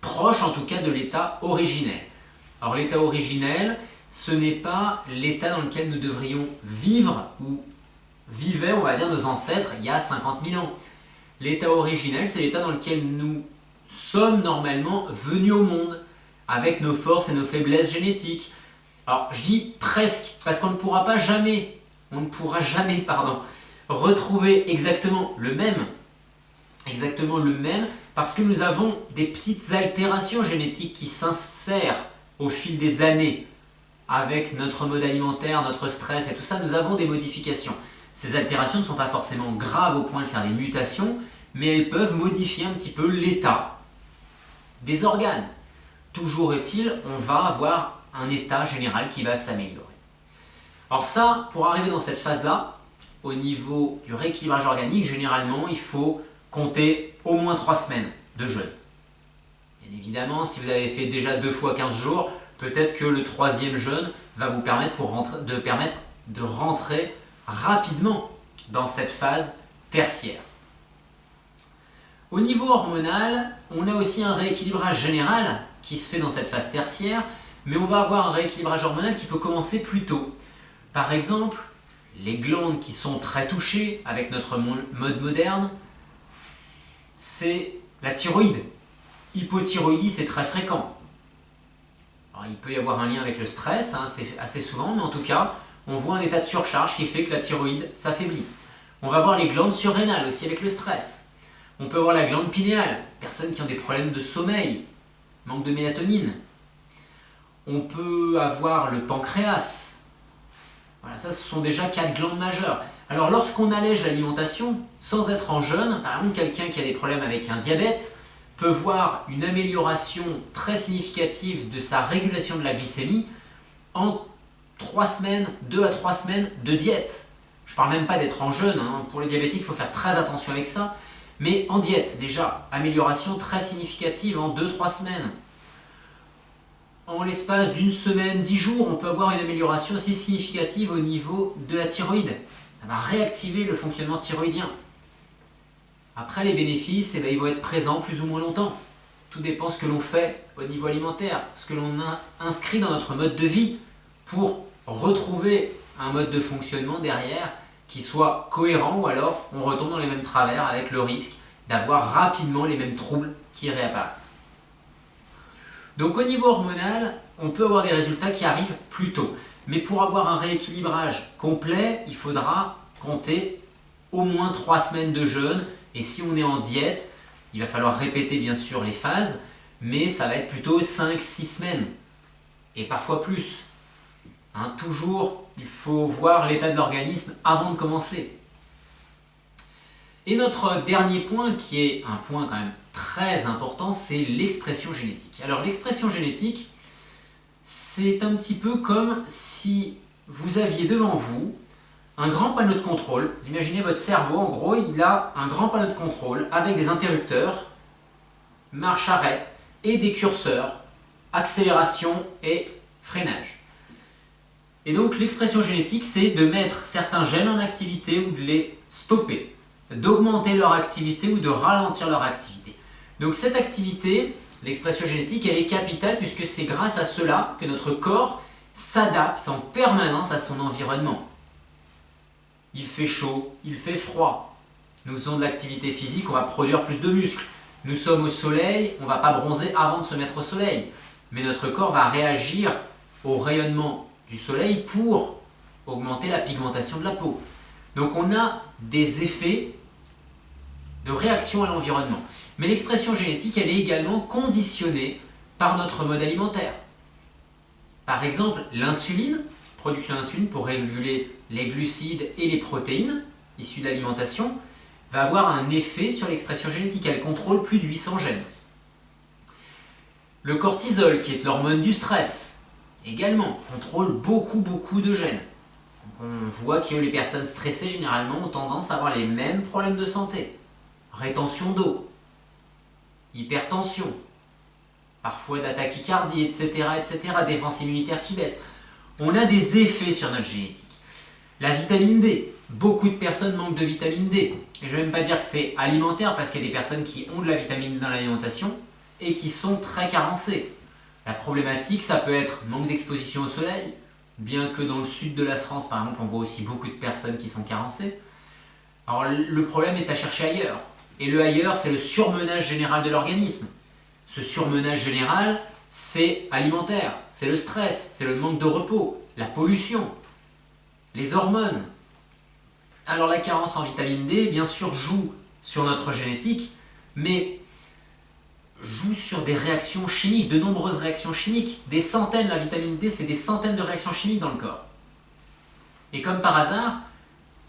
proche en tout cas de l'état originel. Alors l'état originel, ce n'est pas l'état dans lequel nous devrions vivre ou vivaient, on va dire, nos ancêtres il y a 50 000 ans. L'état originel, c'est l'état dans lequel nous sommes normalement venus au monde, avec nos forces et nos faiblesses génétiques. Alors, je dis presque, parce qu'on ne pourra jamais, retrouver exactement le même, parce que nous avons des petites altérations génétiques qui s'insèrent au fil des années, avec notre mode alimentaire, notre stress et tout ça, nous avons des modifications. Ces altérations ne sont pas forcément graves au point de faire des mutations, mais elles peuvent modifier un petit peu l'état des organes. Toujours est-il, on va avoir un état général qui va s'améliorer. Alors ça, pour arriver dans cette phase-là, au niveau du rééquilibrage organique, généralement, il faut compter au moins 3 semaines de jeûne. Bien évidemment, si vous avez fait déjà 2 fois 15 jours, peut-être que le 3e jeûne va vous permettre de rentrer rapidement dans cette phase tertiaire. Au niveau hormonal, on a aussi un rééquilibrage général qui se fait dans cette phase tertiaire, mais on va avoir un rééquilibrage hormonal qui peut commencer plus tôt. Par exemple, les glandes qui sont très touchées avec notre mode moderne, c'est la thyroïde. Hypothyroïdie, c'est très fréquent. Alors, il peut y avoir un lien avec le stress, c'est assez souvent, mais en tout cas, on voit un état de surcharge qui fait que la thyroïde s'affaiblit. On va voir les glandes surrénales aussi avec le stress. On peut avoir la glande pinéale, personnes qui ont des problèmes de sommeil, manque de mélatonine. On peut avoir le pancréas. Voilà, ça, ce sont déjà 4 glandes majeures. Alors, lorsqu'on allège l'alimentation, sans être en jeûne, par exemple, quelqu'un qui a des problèmes avec un diabète peut voir une amélioration très significative de sa régulation de la glycémie en 2 à 3 semaines de diète. Je ne parle même pas d'être en jeûne, pour les diabétiques, il faut faire très attention avec ça. Mais en diète, déjà, amélioration très significative en 2-3 semaines. En l'espace d'une semaine, 10 jours, on peut avoir une amélioration assez significative au niveau de la thyroïde. Ça va réactiver le fonctionnement thyroïdien. Après, les bénéfices, ils vont être présents plus ou moins longtemps. Tout dépend de ce que l'on fait au niveau alimentaire, ce que l'on a inscrit dans notre mode de vie pour retrouver un mode de fonctionnement derrière qui soit cohérent, ou alors on retombe dans les mêmes travers avec le risque d'avoir rapidement les mêmes troubles qui réapparaissent. Donc au niveau hormonal, on peut avoir des résultats qui arrivent plus tôt. Mais pour avoir un rééquilibrage complet, il faudra compter au moins 3 semaines de jeûne. Et si on est en diète, il va falloir répéter bien sûr les phases, mais ça va être plutôt 5-6 semaines. Et parfois plus. Toujours, il faut voir l'état de l'organisme avant de commencer. Et notre dernier point, qui est un point quand même très important, c'est l'expression génétique. Alors l'expression génétique, c'est un petit peu comme si vous aviez devant vous un grand panneau de contrôle. Vous imaginez votre cerveau, en gros, il a un grand panneau de contrôle avec des interrupteurs, marche-arrêt et des curseurs, accélération et freinage. Et donc l'expression génétique, c'est de mettre certains gènes en activité ou de les stopper, d'augmenter leur activité ou de ralentir leur activité. Donc cette activité, l'expression génétique, elle est capitale puisque c'est grâce à cela que notre corps s'adapte en permanence à son environnement. Il fait chaud, il fait froid. Nous faisons de l'activité physique, on va produire plus de muscles. Nous sommes au soleil, on ne va pas bronzer avant de se mettre au soleil. Mais notre corps va réagir au rayonnement du soleil pour augmenter la pigmentation de la peau. Donc on a des effets de réaction à l'environnement. Mais l'expression génétique, elle est également conditionnée par notre mode alimentaire. Par exemple, l'insuline, production d'insuline pour réguler les glucides et les protéines issues de l'alimentation, va avoir un effet sur l'expression génétique. Elle contrôle plus de 800 gènes. Le cortisol, qui est l'hormone du stress, également contrôle beaucoup de gènes. Donc on voit que les personnes stressées, généralement, ont tendance à avoir les mêmes problèmes de santé. Rétention d'eau, hypertension, parfois de la tachycardie, etc., défense immunitaire qui baisse. On a des effets sur notre génétique. La vitamine D, beaucoup de personnes manquent de vitamine D. Et je ne vais même pas dire que c'est alimentaire, parce qu'il y a des personnes qui ont de la vitamine D dans l'alimentation et qui sont très carencées. La problématique, ça peut être manque d'exposition au soleil, bien que dans le sud de la France, par exemple, on voit aussi beaucoup de personnes qui sont carencées. Alors le problème est à chercher ailleurs. Et le ailleurs, c'est le surmenage général de l'organisme. Ce surmenage général, c'est alimentaire, c'est le stress, c'est le manque de repos, la pollution, les hormones. Alors la carence en vitamine D, bien sûr, joue sur notre génétique, mais joue sur des réactions chimiques, de nombreuses réactions chimiques. Des centaines, la vitamine D, c'est des centaines de réactions chimiques dans le corps. Et comme par hasard,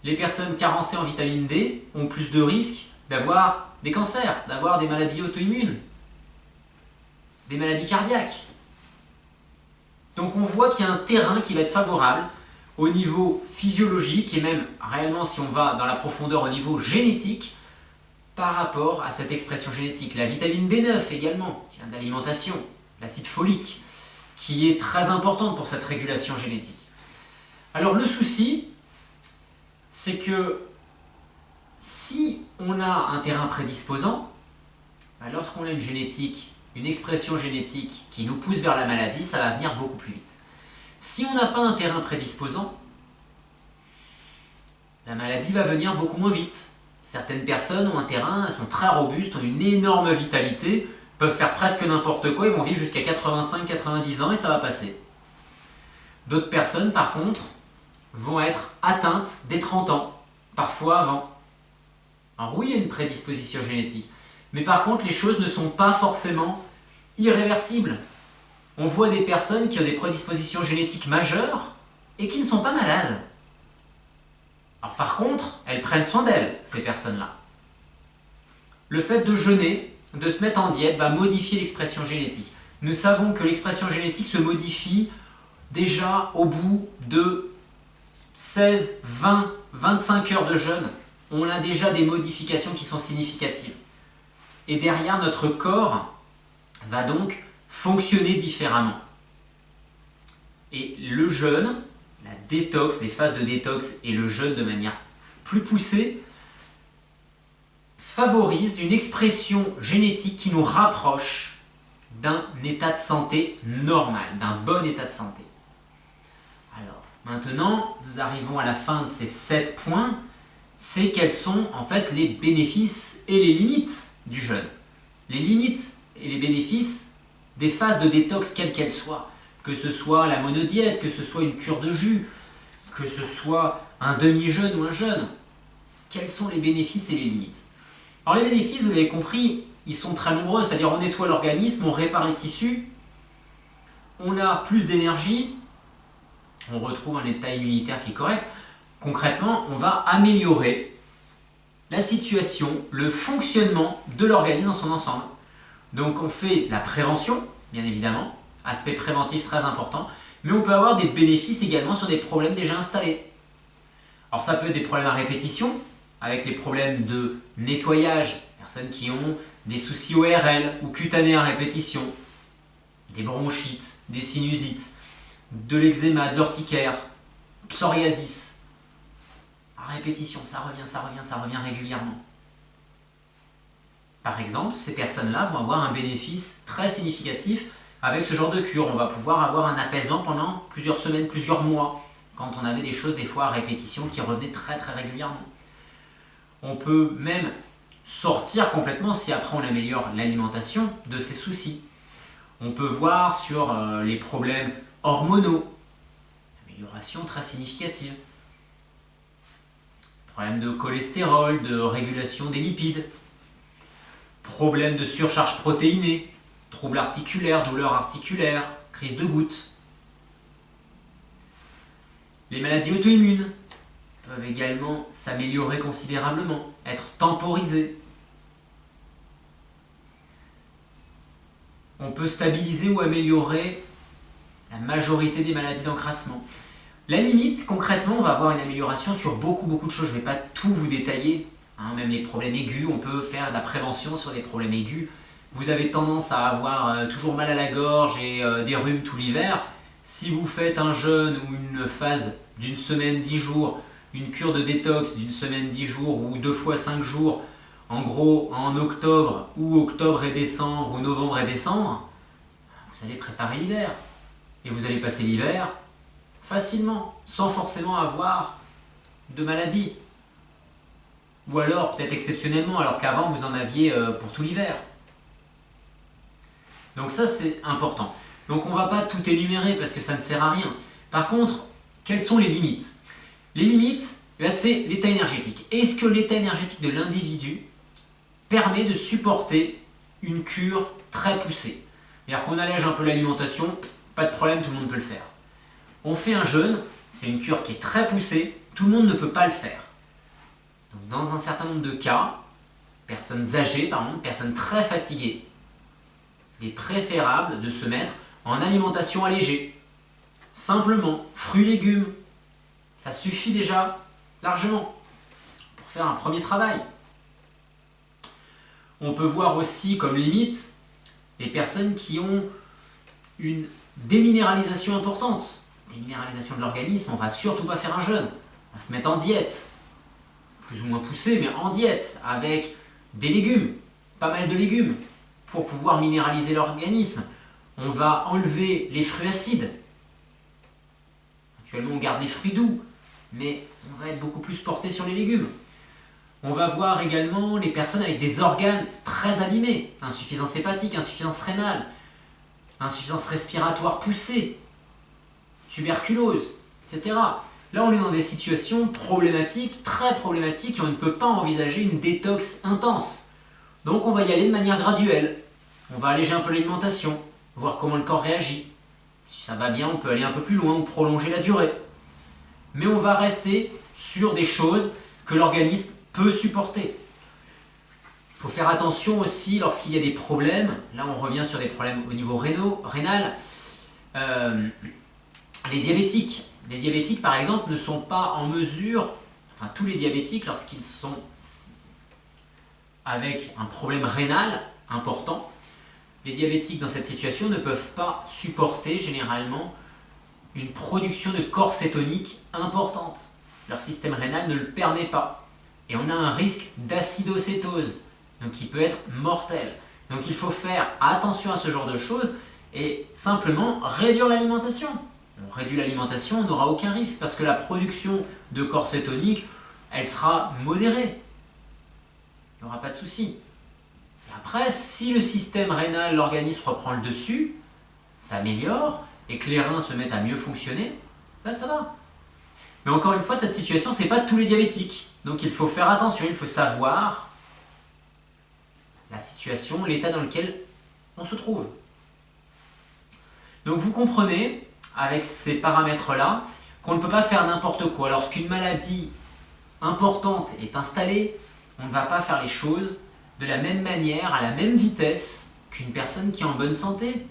les personnes carencées en vitamine D ont plus de risques d'avoir des cancers, d'avoir des maladies auto-immunes, des maladies cardiaques. Donc on voit qu'il y a un terrain qui va être favorable au niveau physiologique et même réellement, si on va dans la profondeur au niveau génétique, par rapport à cette expression génétique. La vitamine B9 également, qui vient de l'alimentation, l'acide folique, qui est très importante pour cette régulation génétique. Alors le souci, c'est que si on a un terrain prédisposant, lorsqu'on a une génétique, une expression génétique qui nous pousse vers la maladie, ça va venir beaucoup plus vite. Si on n'a pas un terrain prédisposant, la maladie va venir beaucoup moins vite. Certaines personnes ont un terrain, elles sont très robustes, ont une énorme vitalité, peuvent faire presque n'importe quoi, ils vont vivre jusqu'à 85-90 ans et ça va passer. D'autres personnes, par contre, vont être atteintes dès 30 ans, parfois avant. Alors oui, il y a une prédisposition génétique, mais par contre, les choses ne sont pas forcément irréversibles. On voit des personnes qui ont des prédispositions génétiques majeures et qui ne sont pas malades. Alors par contre, elles prennent soin d'elles, ces personnes-là. Le fait de jeûner, de se mettre en diète, va modifier l'expression génétique. Nous savons que l'expression génétique se modifie déjà au bout de 16, 20, 25 heures de jeûne. On a déjà des modifications qui sont significatives. Et derrière, notre corps va donc fonctionner différemment. Et le jeûne, la détox, les phases de détox et le jeûne de manière plus poussée favorisent une expression génétique qui nous rapproche d'un état de santé normal, d'un bon état de santé. Alors, maintenant, nous arrivons à la fin de ces 7 points. C'est quels sont en fait les bénéfices et les limites du jeûne. Les limites et les bénéfices des phases de détox, quelles qu'elles soient. Que ce soit la monodiète, que ce soit une cure de jus, que ce soit un demi-jeûne ou un jeûne. Quels sont les bénéfices et les limites? Alors les bénéfices, vous l'avez compris, ils sont très nombreux, c'est-à-dire on nettoie l'organisme, on répare les tissus, on a plus d'énergie, on retrouve un état immunitaire qui est correct. Concrètement, on va améliorer la situation, le fonctionnement de l'organisme dans son ensemble. Donc on fait la prévention, bien évidemment, aspect préventif très important, mais on peut avoir des bénéfices également sur des problèmes déjà installés. Alors ça peut être des problèmes à répétition, avec les problèmes de nettoyage, personnes qui ont des soucis ORL ou cutanés à répétition, des bronchites, des sinusites, de l'eczéma, de l'urticaire, psoriasis. À répétition, ça revient régulièrement. Par exemple, ces personnes-là vont avoir un bénéfice très significatif avec ce genre de cure. On va pouvoir avoir un apaisement pendant plusieurs semaines, plusieurs mois, quand on avait des choses des fois à répétition qui revenaient très régulièrement. On peut même sortir complètement si après on améliore l'alimentation de ces soucis. On peut voir sur les problèmes hormonaux, amélioration très significative. Problème de cholestérol, de régulation des lipides. Problème de surcharge protéinée, troubles articulaires, douleurs articulaires, crise de goutte. Les maladies auto-immunes peuvent également s'améliorer considérablement, être temporisées. On peut stabiliser ou améliorer la majorité des maladies d'encrassement. La limite, concrètement, on va avoir une amélioration sur beaucoup de choses. Je ne vais pas tout vous détailler, même les problèmes aigus, on peut faire de la prévention sur des problèmes aigus. Vous avez tendance à avoir toujours mal à la gorge et des rhumes tout l'hiver. Si vous faites un jeûne ou une phase d'une semaine, 10 jours, une cure de détox d'une semaine, 10 jours ou 2 fois 5 jours, en gros en octobre ou octobre et décembre ou novembre et décembre, vous allez préparer l'hiver. Et vous allez passer l'hiver facilement, sans forcément avoir de maladie. Ou alors peut-être exceptionnellement, alors qu'avant vous en aviez pour tout l'hiver. Donc ça c'est important. Donc on ne va pas tout énumérer parce que ça ne sert à rien. Par contre, quelles sont les limites? Les limites, c'est l'état énergétique. Est-ce que l'état énergétique de l'individu permet de supporter une cure très poussée? C'est-à-dire qu'on allège un peu l'alimentation, pas de problème, tout le monde peut le faire. On fait un jeûne, c'est une cure qui est très poussée, tout le monde ne peut pas le faire. Donc dans un certain nombre de cas, personnes âgées par exemple, personnes très fatiguées, il est préférable de se mettre en alimentation allégée. Simplement, fruits, légumes, ça suffit déjà largement pour faire un premier travail. On peut voir aussi comme limite les personnes qui ont une déminéralisation importante. Déminéralisation de l'organisme, on ne va surtout pas faire un jeûne. On va se mettre en diète, plus ou moins poussée, mais en diète, avec des légumes, pas mal de légumes, pour pouvoir minéraliser l'organisme. On va enlever les fruits acides. Actuellement, on garde les fruits doux, mais on va être beaucoup plus porté sur les légumes. On va voir également les personnes avec des organes très abîmés, insuffisance hépatique, insuffisance rénale, insuffisance respiratoire poussée, tuberculose, etc. Là, on est dans des situations problématiques, très problématiques, et on ne peut pas envisager une détox intense. Donc on va y aller de manière graduelle. On va alléger un peu l'alimentation, voir comment le corps réagit. Si ça va bien, on peut aller un peu plus loin ou prolonger la durée. Mais on va rester sur des choses que l'organisme peut supporter. Il faut faire attention aussi lorsqu'il y a des problèmes. Là, on revient sur des problèmes au niveau rénal. Les diabétiques. Les diabétiques, par exemple, ne sont pas en mesure, enfin tous les diabétiques, lorsqu'ils sont avec un problème rénal important, les diabétiques dans cette situation ne peuvent pas supporter généralement une production de corps cétonique importante. Leur système rénal ne le permet pas. Et on a un risque d'acidocétose, donc qui peut être mortel. Donc il faut faire attention à ce genre de choses et simplement réduire l'alimentation. On réduit l'alimentation, on n'aura aucun risque parce que la production de corps cétonique, elle sera modérée. Il n'y aura pas de souci. Et après, si le système rénal, l'organisme reprend le dessus, s'améliore et que les reins se mettent à mieux fonctionner, ben ça va. Mais encore une fois, cette situation, ce n'est pas tous les diabétiques. Donc il faut faire attention, il faut savoir la situation, l'état dans lequel on se trouve. Donc vous comprenez, avec ces paramètres-là, qu'on ne peut pas faire n'importe quoi. Lorsqu'une maladie importante est installée, on ne va pas faire les choses de la même manière, à la même vitesse qu'une personne qui est en bonne santé,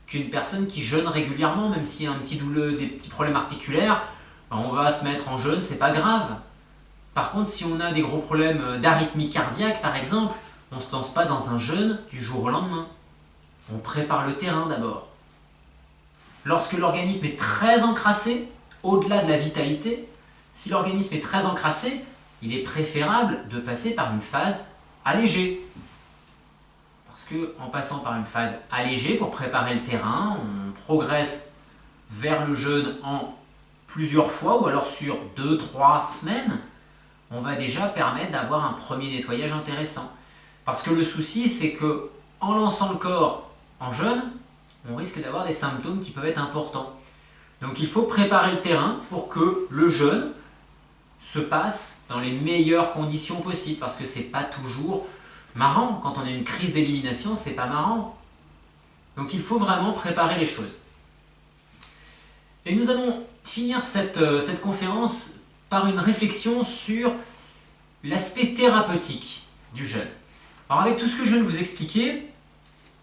qu'une personne qui jeûne régulièrement, même s'il y a des petits problèmes articulaires, on va se mettre en jeûne, c'est pas grave. Par contre, si on a des gros problèmes d'arythmie cardiaque, par exemple, on ne se lance pas dans un jeûne du jour au lendemain. On prépare le terrain d'abord. Lorsque l'organisme est très encrassé, au-delà de la vitalité, si l'organisme est très encrassé, il est préférable de passer par une phase allégée. Parce qu'en passant par une phase allégée pour préparer le terrain, on progresse vers le jeûne en plusieurs fois, ou alors sur 2-3 semaines, on va déjà permettre d'avoir un premier nettoyage intéressant. Parce que le souci, c'est que en lançant le corps en jeûne, on risque d'avoir des symptômes qui peuvent être importants. Donc il faut préparer le terrain pour que le jeûne se passe dans les meilleures conditions possibles, parce que c'est pas toujours marrant. Quand on a une crise d'élimination, c'est pas marrant. Donc il faut vraiment préparer les choses. Et nous allons finir cette conférence par une réflexion sur l'aspect thérapeutique du jeûne. Alors avec tout ce que je viens de vous expliquer,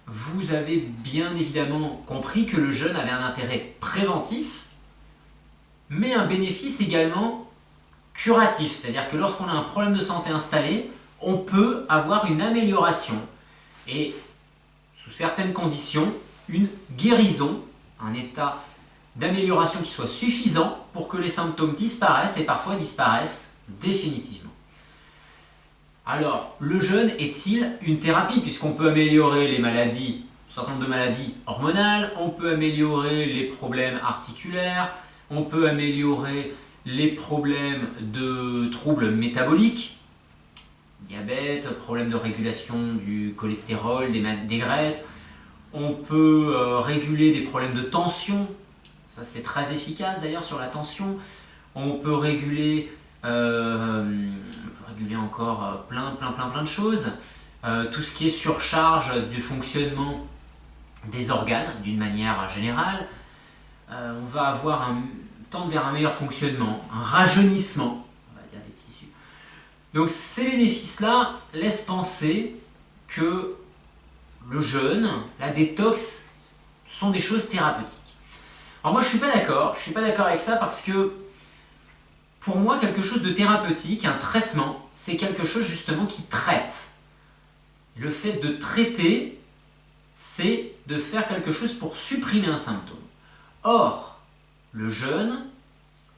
vous avez bien évidemment compris que le jeûne avait un intérêt préventif, mais un bénéfice également curatif. C'est-à-dire que lorsqu'on a un problème de santé installé, on peut avoir une amélioration et, sous certaines conditions, une guérison, un état d'amélioration qui soit suffisant pour que les symptômes disparaissent et parfois disparaissent définitivement. Alors, le jeûne est-il une thérapie, puisqu'on peut améliorer les maladies, un certain nombre de maladies hormonales, on peut améliorer les problèmes articulaires, on peut améliorer les problèmes de troubles métaboliques, diabète, problèmes de régulation du cholestérol, des graisses, on peut réguler des problèmes de tension, ça c'est très efficace d'ailleurs sur la tension, on peut réguler encore plein de choses. Tout ce qui est surcharge du fonctionnement des organes d'une manière générale. On va tendre vers un meilleur fonctionnement, un rajeunissement, on va dire, des tissus. Donc ces bénéfices-là laissent penser que le jeûne, la détox, sont des choses thérapeutiques. Alors moi je suis pas d'accord avec ça, parce que pour moi, quelque chose de thérapeutique, un traitement, c'est quelque chose justement qui traite. Le fait de traiter, c'est de faire quelque chose pour supprimer un symptôme. Or, le jeûne,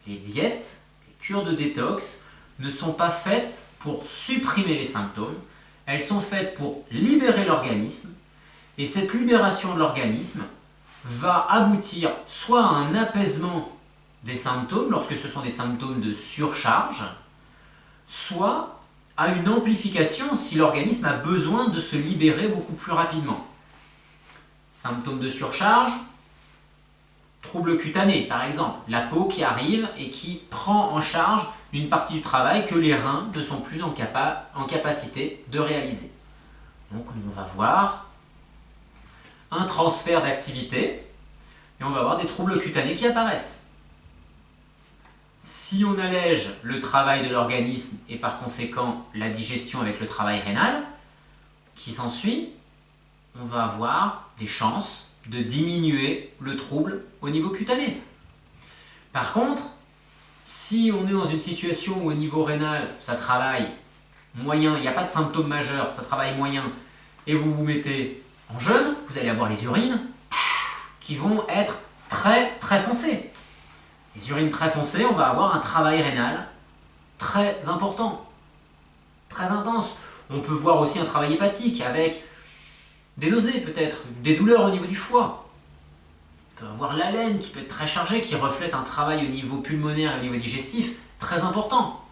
les diètes, les cures de détox ne sont pas faites pour supprimer les symptômes, elles sont faites pour libérer l'organisme, et cette libération de l'organisme va aboutir soit à un apaisement des symptômes, lorsque ce sont des symptômes de surcharge, soit à une amplification si l'organisme a besoin de se libérer beaucoup plus rapidement. Symptômes de surcharge, troubles cutanés par exemple, la peau qui arrive et qui prend en charge une partie du travail que les reins ne sont plus en capacité de réaliser. Donc on va voir un transfert d'activité et on va avoir des troubles cutanés qui apparaissent. Si on allège le travail de l'organisme et par conséquent la digestion avec le travail rénal qui s'ensuit, on va avoir des chances de diminuer le trouble au niveau cutané. Par contre, si on est dans une situation où au niveau rénal, ça travaille moyen, il n'y a pas de symptômes majeurs, ça travaille moyen, et vous vous mettez en jeûne, vous allez avoir les urines qui vont être très foncées. Les urines très foncées, on va avoir un travail rénal très important, très intense. On peut voir aussi un travail hépatique avec des nausées peut-être, des douleurs au niveau du foie. On peut avoir l'haleine qui peut être très chargée, qui reflète un travail au niveau pulmonaire et au niveau digestif très important.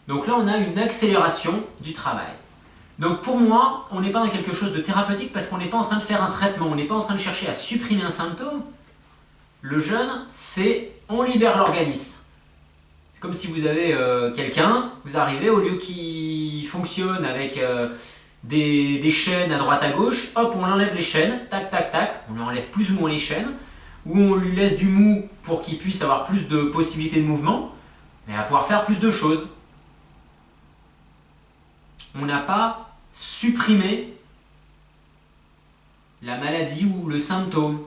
Donc là, on a une accélération du travail. Donc pour moi, on n'est pas dans quelque chose de thérapeutique parce qu'on n'est pas en train de faire un traitement, on n'est pas en train de chercher à supprimer un symptôme. Le jeûne, c'est on libère l'organisme. C'est comme si vous avez quelqu'un, vous arrivez, au lieu qu'il fonctionne avec des chaînes à droite à gauche, hop, on enlève les chaînes, tac, on lui enlève plus ou moins les chaînes, ou on lui laisse du mou pour qu'il puisse avoir plus de possibilités de mouvement, mais à pouvoir faire plus de choses. On n'a pas supprimé la maladie ou le symptôme.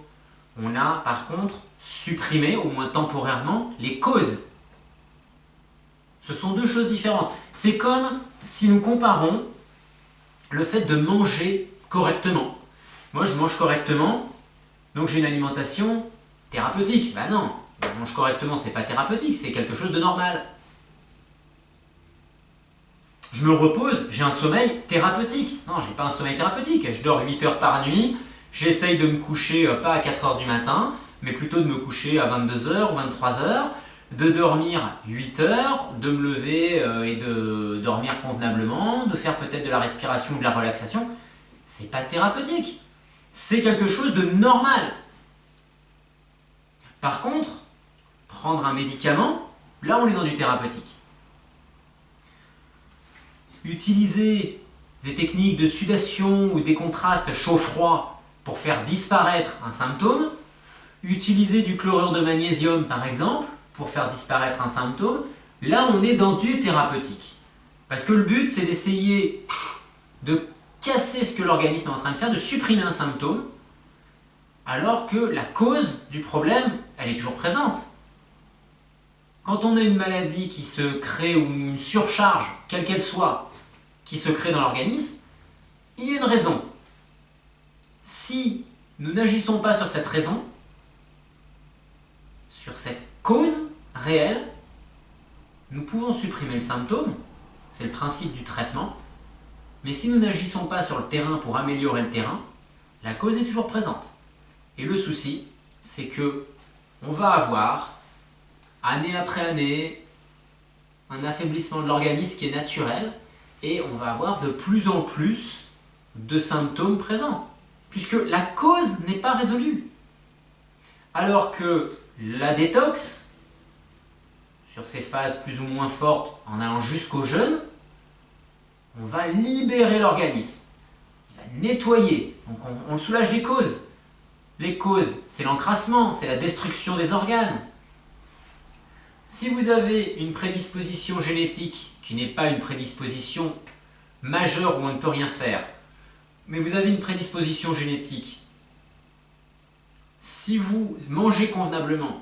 On a par contre supprimé, au moins temporairement, les causes. Ce sont deux choses différentes. C'est comme si nous comparons le fait de manger correctement. Moi je mange correctement, donc j'ai une alimentation thérapeutique. Ben non, je mange correctement, c'est pas thérapeutique, c'est quelque chose de normal. Je me repose, j'ai un sommeil thérapeutique. Non, j'ai pas un sommeil thérapeutique, je dors 8 heures par nuit, j'essaye de me coucher pas à 4 heures du matin, mais plutôt de me coucher à 22 heures ou 23 heures. de dormir 8 heures, de me lever et de dormir convenablement, de faire peut-être de la respiration ou de la relaxation, c'est pas thérapeutique. C'est quelque chose de normal. Par contre, prendre un médicament, là on est dans du thérapeutique. Utiliser des techniques de sudation ou des contrastes chaud-froid pour faire disparaître un symptôme, utiliser du chlorure de magnésium par exemple pour faire disparaître un symptôme, là on est dans du thérapeutique. Parce que le but c'est d'essayer de casser ce que l'organisme est en train de faire, de supprimer un symptôme, alors que la cause du problème, elle est toujours présente. Quand on a une maladie qui se crée ou une surcharge, quelle qu'elle soit, qui se crée dans l'organisme, il y a une raison. Si nous n'agissons pas sur cette raison, sur cette cause réelle, nous pouvons supprimer le symptôme, c'est le principe du traitement, mais si nous n'agissons pas sur le terrain pour améliorer le terrain, la cause est toujours présente. Et le souci, c'est que on va avoir, année après année, un affaiblissement de l'organisme qui est naturel, et on va avoir de plus en plus de symptômes présents, puisque la cause n'est pas résolue. Alors que la détox, sur ces phases plus ou moins fortes, en allant jusqu'au jeûne, on va libérer l'organisme, il va nettoyer, donc on le soulage des causes. Les causes, c'est l'encrassement, c'est la destruction des organes. Si vous avez une prédisposition génétique qui n'est pas une prédisposition majeure où on ne peut rien faire, mais vous avez une prédisposition génétique, si vous mangez convenablement,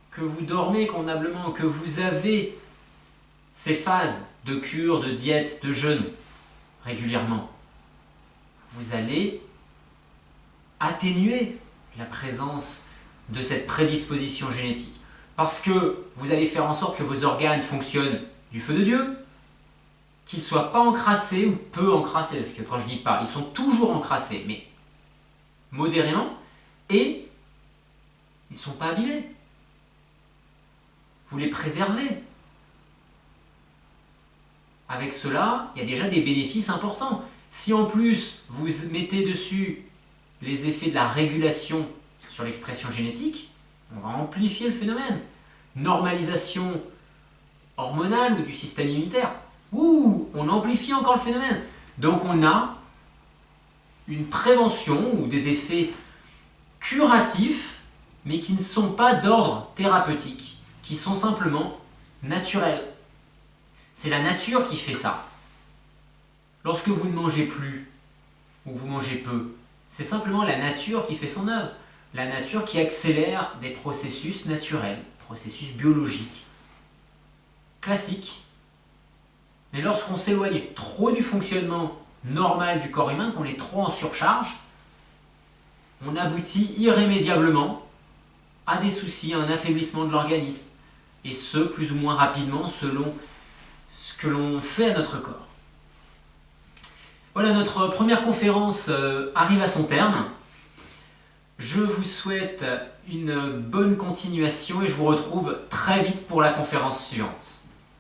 que vous dormez convenablement, que vous avez ces phases de cure, de diète, de jeûne régulièrement, vous allez atténuer la présence de cette prédisposition génétique. Parce que vous allez faire en sorte que vos organes fonctionnent du feu de Dieu, qu'ils ne soient pas encrassés ou peu encrassés, parce que quand je dis pas, ils sont toujours encrassés, mais modérément, et ils ne sont pas abîmés. Vous les préservez. Avec cela, il y a déjà des bénéfices importants. Si en plus vous mettez dessus les effets de la régulation sur l'expression génétique, on va amplifier le phénomène. Normalisation hormonale ou du système immunitaire, on amplifie encore le phénomène. Donc on a une prévention ou des effets curatifs, mais qui ne sont pas d'ordre thérapeutique, qui sont simplement naturels. C'est la nature qui fait ça. Lorsque vous ne mangez plus, ou vous mangez peu, c'est simplement la nature qui fait son œuvre. La nature qui accélère des processus naturels, processus biologiques, classiques. Mais lorsqu'on s'éloigne trop du fonctionnement normal du corps humain, qu'on est trop en surcharge, on aboutit irrémédiablement à des soucis, à un affaiblissement de l'organisme. Et ce, plus ou moins rapidement, selon ce que l'on fait à notre corps. Voilà, notre première conférence arrive à son terme. Je vous souhaite une bonne continuation et je vous retrouve très vite pour la conférence suivante.